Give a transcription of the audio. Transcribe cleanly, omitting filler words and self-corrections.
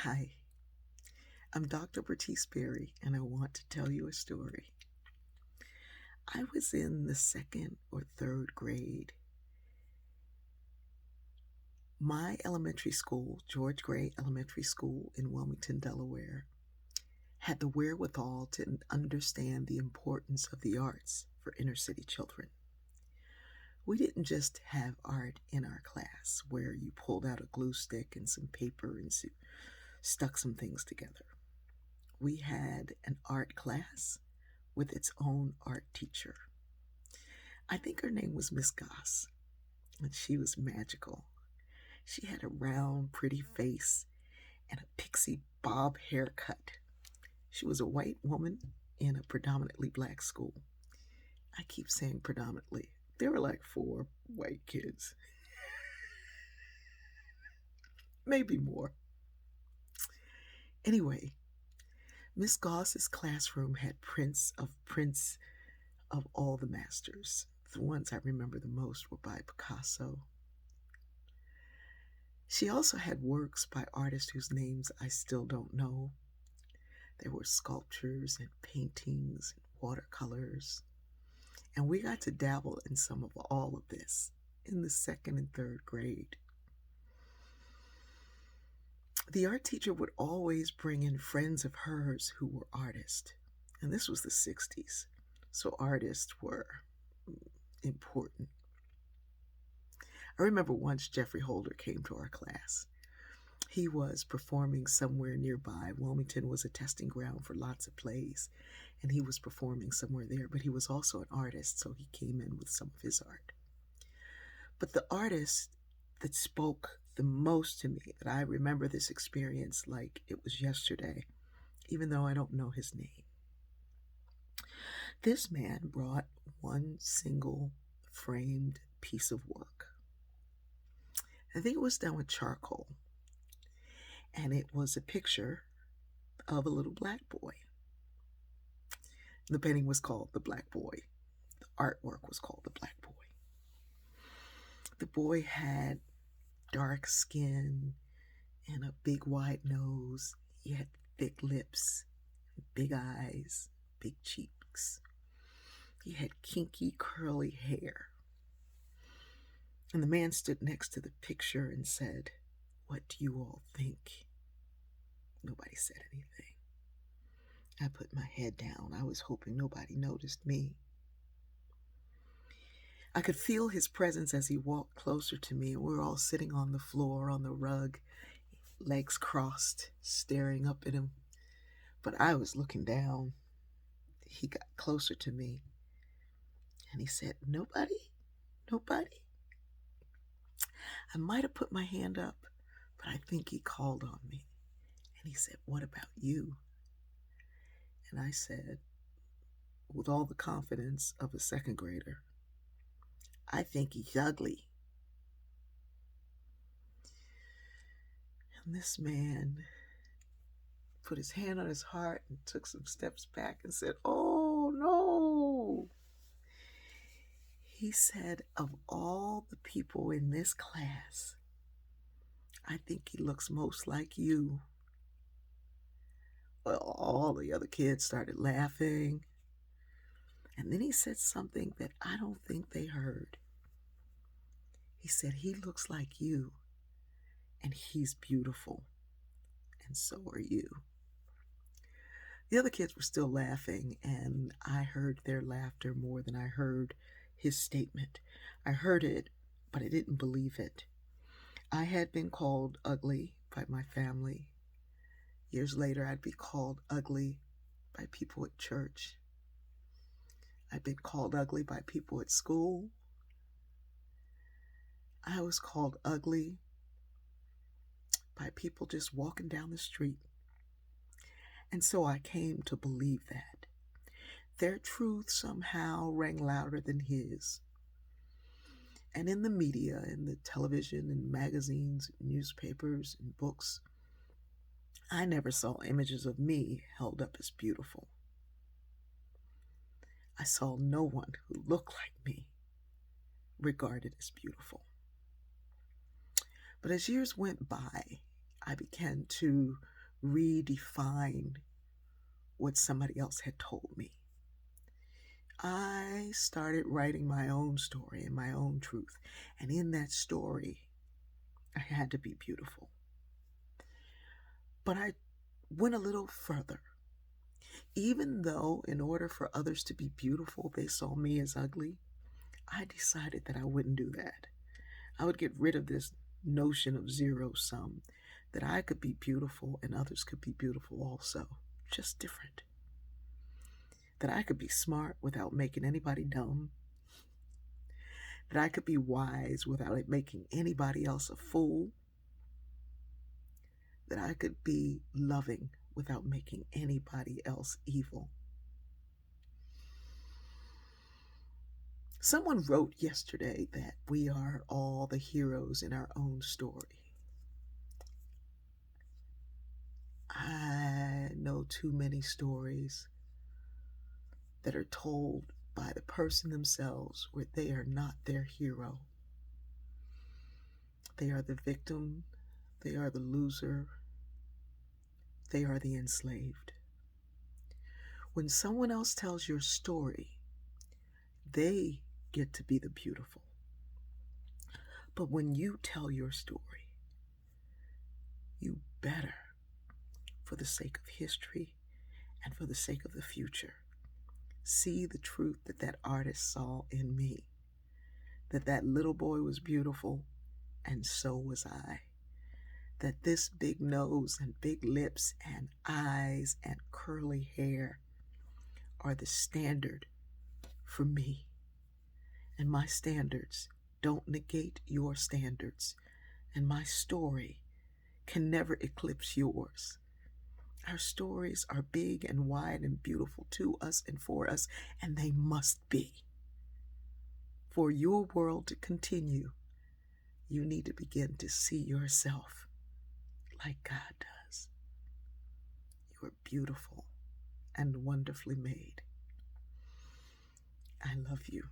Hi, I'm Dr. Bertice Berry, and I want to tell you a story. I was in the second or third grade. My elementary school, George Gray Elementary School in Wilmington, Delaware, had the wherewithal to understand the importance of the arts for inner city children. We didn't just have art in our class where you pulled out a glue stick and some paper and stuck some things together. We had an art class with its own art teacher. I think her name was Miss Goss, and she was magical. She had a round, pretty face and a pixie bob haircut. She was a white woman in a predominantly black school. I keep saying predominantly. There were like four white kids, maybe more. Anyway, Miss Goss's classroom had prints of all the masters. The ones I remember the most were by Picasso. She also had works by artists whose names I still don't know. There were sculptures and paintings and watercolors. And we got to dabble in some of all of this in the second and third grade. The art teacher would always bring in friends of hers who were artists. And this was the 60s, so artists were important. I remember once Jeffrey Holder came to our class. He was performing somewhere nearby. Wilmington was a testing ground for lots of plays, and he was performing somewhere there, but he was also an artist, so he came in with some of his art. But the artist that spoke the most to me, that I remember this experience like it was yesterday, even though I don't know his name. This man brought one single framed piece of work. I think it was done with charcoal, and it was a picture of a little black boy. The painting was called The Black Boy. The artwork was called The Black Boy. The boy had dark skin and a big wide nose. He had thick lips, big eyes, big cheeks. He had kinky, curly hair. And the man stood next to the picture and said, "What do you all think?" Nobody said anything. I put my head down. I was hoping nobody noticed me. I could feel his presence as he walked closer to me, and we were all sitting on the floor, on the rug, legs crossed, staring up at him. But I was looking down. He got closer to me, and he said, "Nobody? Nobody?" I might have put my hand up, but I think he called on me. And he said, "What about you?" And I said, with all the confidence of a second grader, "I think he's ugly." And this man put his hand on his heart and took some steps back and said, "Oh, no." He said, "Of all the people in this class, I think he looks most like you." Well, all the other kids started laughing. And then he said something that I don't think they heard. He said, "He looks like you, and he's beautiful, and so are you." The other kids were still laughing, and I heard their laughter more than I heard his statement. I heard it, but I didn't believe it. I had been called ugly by my family. Years later, I'd be called ugly by people at church. I'd been called ugly by people at school. I was called ugly by people just walking down the street. And so I came to believe that their truth somehow rang louder than his. And in the media, in the television and magazines, newspapers and books, I never saw images of me held up as beautiful. I saw no one who looked like me regarded as beautiful. But as years went by, I began to redefine what somebody else had told me. I started writing my own story and my own truth. And in that story, I had to be beautiful. But I went a little further. Even though, in order for others to be beautiful, they saw me as ugly, I decided that I wouldn't do that. I would get rid of this notion of zero sum, that I could be beautiful and others could be beautiful also, just different. That I could be smart without making anybody dumb. That I could be wise without it making anybody else a fool. That I could be loving without making anybody else evil. Someone wrote yesterday that we are all the heroes in our own story. I know too many stories that are told by the person themselves where they are not their hero. They are the victim, they are the loser, they are the enslaved. When someone else tells your story, they get to be the beautiful. But when you tell your story, you better, for the sake of history and for the sake of the future, see the truth that that artist saw in me, that that little boy was beautiful and so was I, that this big nose and big lips and eyes and curly hair are the standard for me, and my standards don't negate your standards, and my story can never eclipse yours. Our stories are big and wide and beautiful to us and for us, and they must be. For your world to continue, you need to begin to see yourself like God does. You are beautiful and wonderfully made. I love you.